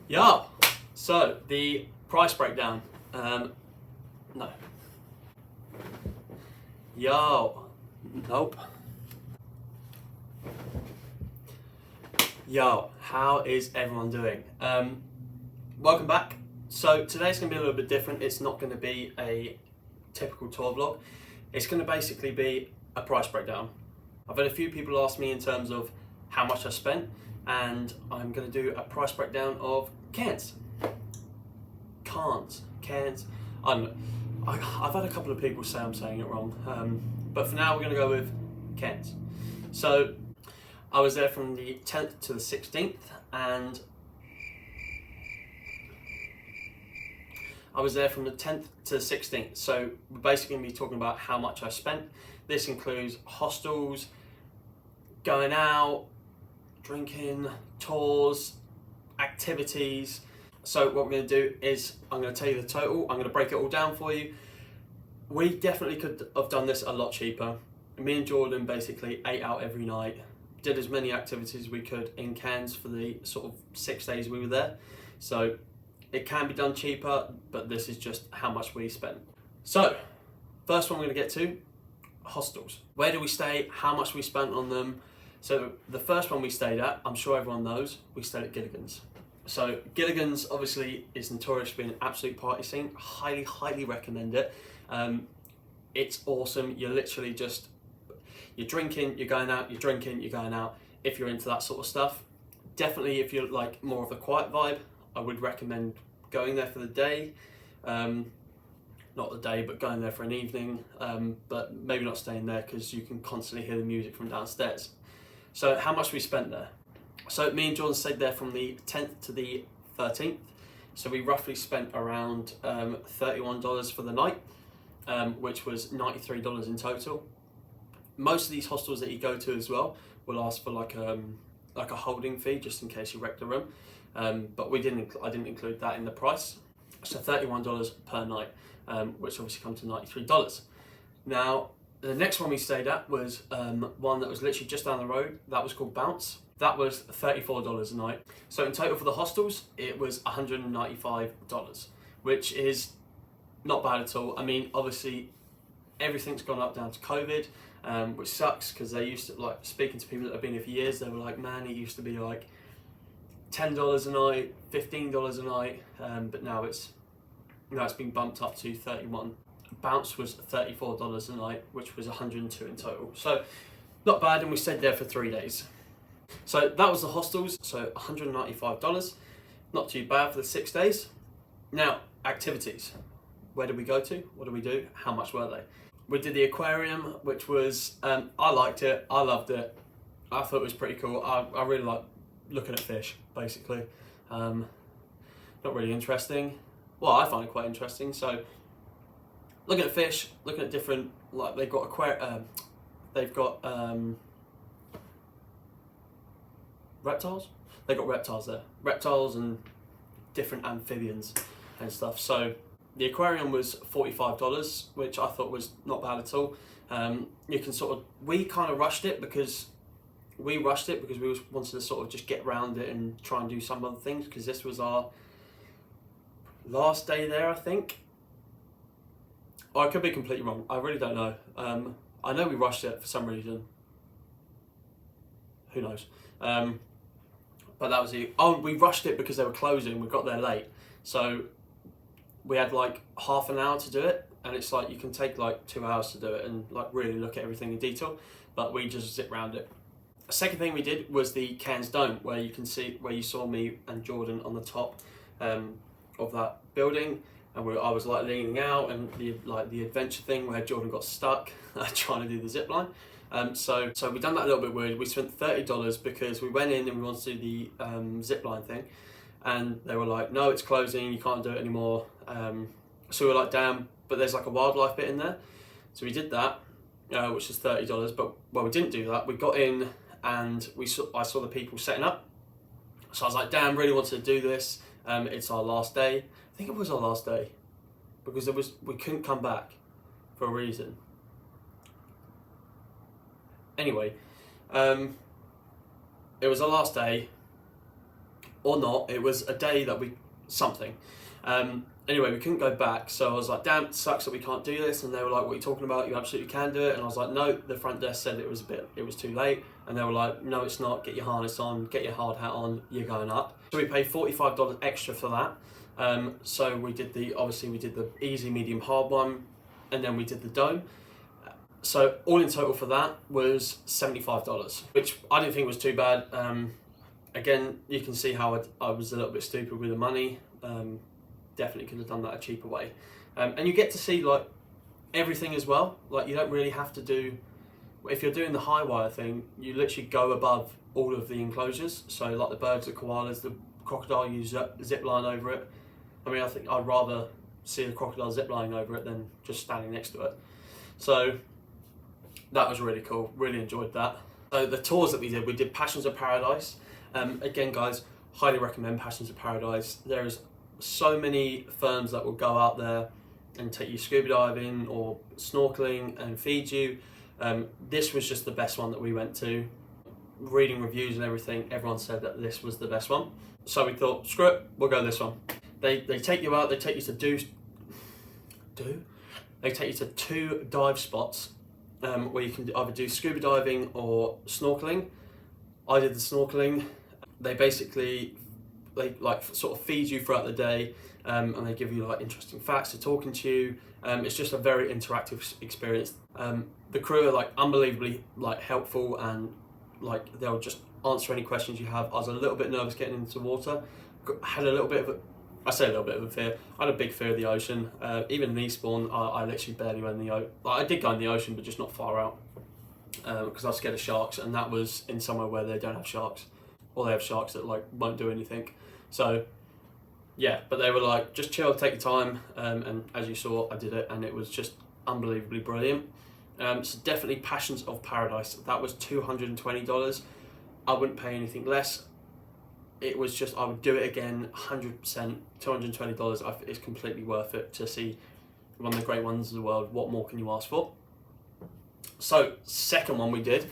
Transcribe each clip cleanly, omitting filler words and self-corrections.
Yeah, so the price breakdown. No. Yo, nope. Yo, how is everyone doing? Welcome back. So today's going to be a little bit different. It's not going to be a typical tour vlog. It's going to basically be a price breakdown. I've had a few people ask me in terms of how much I spent, and I'm going to do a price breakdown of Cairns. Cairns. I don't know. I've had a couple of people say I'm saying it wrong, but for now we're going to go with Cairns. So I was there from the 10th to the 16th, and I was there from the 10th to the 16th. So we're basically going to be talking about how much I spent. This includes hostels, going out, drinking, tours, activities. So what we're going to do is I'm going to tell you the total. I'm going to break it all down for you. We definitely could have done this a lot cheaper. Me and Jordan basically ate out every night, did as many activities as we could in Cairns for the sort of 6 days we were there. So it can be done cheaper, but this is just how much we spent. So first one we're going to get to, hostels. Where do we stay? How much we spent on them? So the first one we stayed at, I'm sure everyone knows, we stayed at Gilligan's. So Gilligan's obviously is notorious for being an absolute party scene. Highly recommend it. It's awesome. You're literally just, you're drinking, you're going out, you're drinking, you're going out. If you're into that sort of stuff, definitely if you're like more of a quiet vibe, I would recommend going there for the day. Not the day, but going there for an evening. But maybe not staying there because you can constantly hear the music from downstairs. So how much we spent there? So me and Jordan stayed there from the 10th to the 13th. So we roughly spent around $31 for the night, which was $93 in total. Most of these hostels that you go to as well will ask for like a holding fee just in case you wreck the room. But I didn't include that in the price. So $31 per night, which obviously comes to $93. Now, the next one we stayed at was one that was literally just down the road. That was called Bounce. That was $34 a night. So in total for the hostels, it was $195, which is not bad at all. I mean, obviously, everything's gone up down to COVID, which sucks because they used to, like, speaking to people that have been here for years, they were like, man, it used to be like $10 a night, $15 a night, but now it's been bumped up to $31. Bounce was $34 a night, which was $102 in total. So not bad, and we stayed there for 3 days. So that was the hostels, so $195. Not too bad for the 6 days. Now, activities. Where did we go to? What did we do? How much were they? We did the aquarium, which was, I liked it, I loved it. I thought it was pretty cool. I really like looking at fish, basically. Not really interesting. Well, I find it quite interesting. So, looking at fish, looking at different, like they've got reptiles. They've got reptiles there, reptiles and different amphibians and stuff. So the aquarium was $45, which I thought was not bad at all. You can we kind of rushed it because we wanted to sort of just get around it and try and do some other things because this was our last day there, I think. Or I could be completely wrong. I really don't know. I know we rushed it for some reason. Who knows? But that was we rushed it because they were closing. We got there late. So we had like half an hour to do it. And it's like you can take like 2 hours to do it and like really look at everything in detail. But we just zipped around it. The second thing we did was the Cairns Dome, where you saw me and Jordan on the top of that building. And I was like leaning out, and the adventure thing where Jordan got stuck trying to do the zip line. So we done that a little bit weird. We spent $30 because we went in and we wanted to do the zip line thing, and they were like, no, it's closing, you can't do it anymore. So we were like, damn, but there's like a wildlife bit in there. So we did that, which is $30. But we didn't do that. We got in and I saw the people setting up. So I was like, damn, really wanted to do this. It's our last day. I think it was our last day because we couldn't come back for a reason. Anyway, it was our last day. or not. It was a day that something. Anyway, we couldn't go back, so I was like, damn, it sucks that we can't do this. And they were like, what are you talking about? You absolutely can do it. And I was like, no, the front desk said it was too late. And they were like, no, it's not. Get your harness on, get your hard hat on, you're going up. So we paid $45 extra for that. So we did the easy, medium, hard one, and then we did the dome. So all in total for that was $75, which I didn't think was too bad. Again, you can see how I was a little bit stupid with the money. Definitely could have done that a cheaper way. And you get to see like everything as well. Like you don't really have to do, if you're doing the high wire thing, you literally go above all of the enclosures. So like the birds, the koalas, the crocodile, you zip line over it. I mean, I think I'd rather see a crocodile zip lining over it than just standing next to it. So that was really cool, really enjoyed that. So the tours that we did Passions of Paradise. Again guys, highly recommend Passions of Paradise. There's so many firms that will go out there and take you scuba diving or snorkeling and feed you. This was just the best one that we went to. Reading reviews and everything, everyone said that this was the best one. So we thought, screw it, we'll go this one. They take you out, they take you to They take you to 2 dive spots where you can either do scuba diving or snorkeling. I did the snorkeling. They like sort of feed you throughout the day, and they give you like interesting facts. They're talking to you. It's just a very interactive experience. The crew are like unbelievably like helpful, and like they'll just answer any questions you have. I was a little bit nervous getting into the water. Had a little bit of a fear. I had a big fear of the ocean. Even in Eastbourne, I literally barely went in the ocean. Like, I did go in the ocean, but just not far out, because I was scared of sharks, and that was in somewhere where they don't have sharks, or they have sharks that like won't do anything. So yeah, but they were like, just chill, take your time, and as you saw, I did it, and it was just unbelievably brilliant. So definitely Passions of Paradise. That was $220. I wouldn't pay anything less. It was just, I would do it again, 100%. $220. It's completely worth it to see one of the great ones of the world. What more can you ask for? So second one we did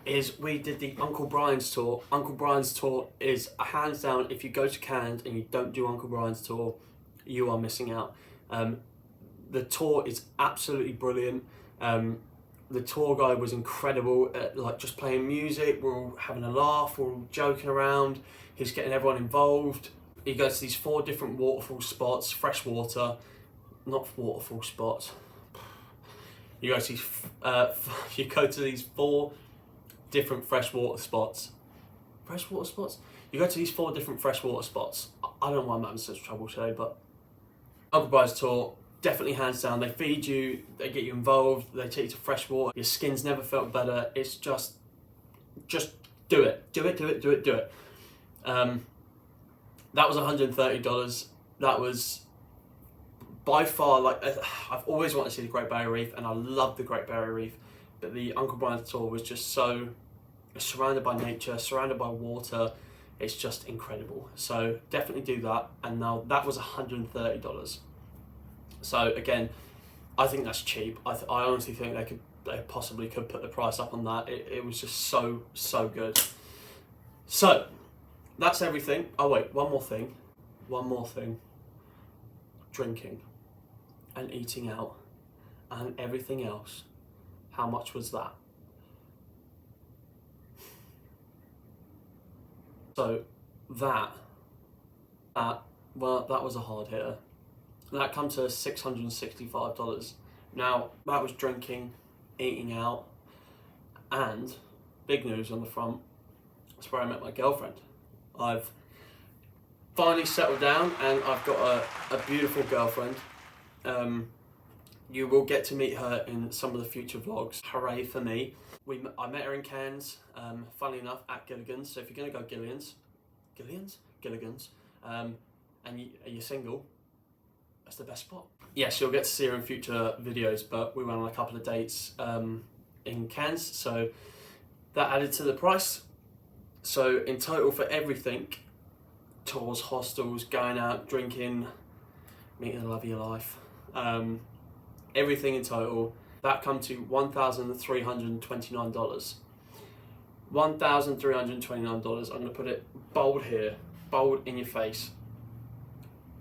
is we did the Uncle Brian's tour. Uncle Brian's tour is hands down, if you go to Cairns and you don't do Uncle Brian's tour, you are missing out. The tour is absolutely brilliant. The tour guide was incredible at like just playing music. We're all having a laugh, we're all joking around. He's getting everyone involved. He goes to these 4 different waterfall spots, fresh water, not waterfall spots. You go to these 4 different freshwater spots. Freshwater spots? You go to these 4 different freshwater spots. I don't know why I'm having such trouble today, but Uncle Brian's tour, definitely hands down. They feed you, they get you involved, they take you to fresh water. Your skin's never felt better. It's just do it. Do it. That was $130. That was by far, like, I've always wanted to see the Great Barrier Reef, and I love the Great Barrier Reef, but the Uncle Brian's tour was just so surrounded by nature, surrounded by water. It's just incredible. So definitely do that. And now that was $130. So again, I think that's cheap. I honestly think they possibly could put the price up on that. It was just so good. So that's everything. Oh wait, one more thing. Drinking and eating out and everything else. How much was that? So that was a hard hitter. That comes to $665. Now, that was drinking, eating out, and big news on the front, that's where I met my girlfriend. I've finally settled down and I've got a beautiful girlfriend. You will get to meet her in some of the future vlogs. Hooray for me. I met her in Cairns, funnily enough, at Gilligan's. So if you're going to go Gilligan's, and you're single, that's the best spot. Yes, you'll get to see her in future videos, but we went on a couple of dates in Cairns, so that added to the price. So in total for everything, tours, hostels, going out, drinking, meeting the love of your life, everything in total, that come to $1,329. $1,329. I'm going to put it bold here. bold in your face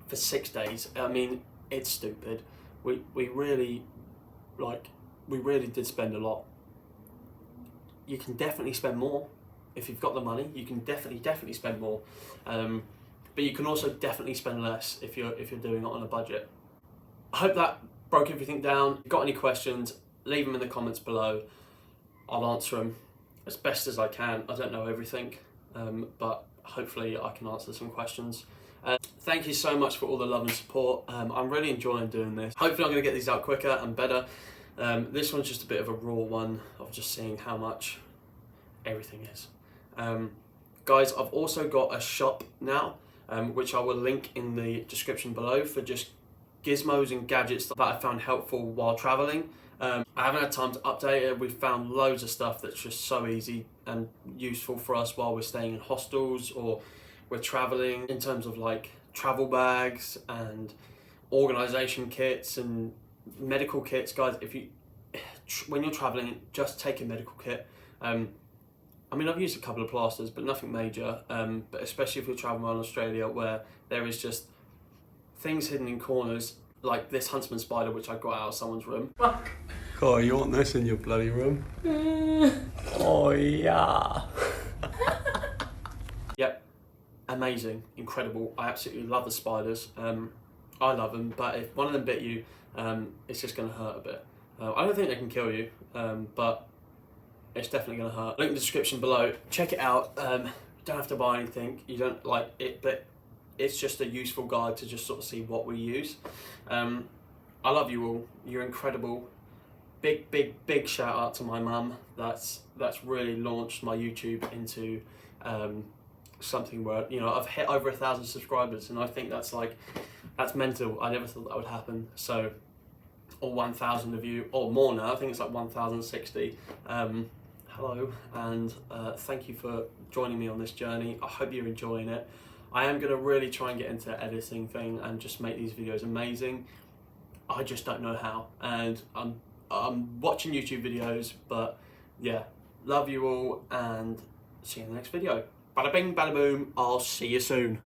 for 6 days. I mean, it's stupid. We really did spend a lot. You can definitely spend more if you've got the money. You can definitely spend more, but you can also definitely spend less if you're doing it on a budget. I hope that broke everything down. If you've got any questions, leave them in the comments below. I'll answer them as best as I can. I don't know everything, but hopefully I can answer some questions. Thank you so much for all the love and support. I'm really enjoying doing this. Hopefully I'm going to get these out quicker and better. This one's just a bit of a raw one of just seeing how much everything is. Guys, I've also got a shop now, which I will link in the description below for just gizmos and gadgets that I found helpful while traveling. I haven't had time to update it. We've found loads of stuff that's just so easy and useful for us while we're staying in hostels or we're traveling, in terms of like travel bags and organisation kits and medical kits. Guys, when you're traveling, just take a medical kit. I mean, I've used a couple of plasters, but nothing major. But especially if you're traveling around Australia, where there is just things hidden in corners, like this huntsman spider, which I got out of someone's room. Fuck. Oh, you want this in your bloody room? Oh yeah. Yep, amazing, incredible. I absolutely love the spiders. I love them, but if one of them bit you, it's just going to hurt a bit. I don't think they can kill you, but it's definitely going to hurt. Link in the description below. Check it out. You don't have to buy anything. You don't like it, but it's just a useful guide to just sort of see what we use. I love you all. You're incredible. Big shout out to my mum. That's really launched my YouTube into something where, you know, I've hit over 1,000 subscribers, and I think that's mental. I never thought that would happen. So, or 1,000 of you, or more now. I think it's like 1,060. Hello, and thank you for joining me on this journey. I hope you're enjoying it. I am going to really try and get into the editing thing and just make these videos amazing. I just don't know how, and I'm watching YouTube videos, but yeah, love you all, and see you in the next video. Bada bing, bada boom, I'll see you soon.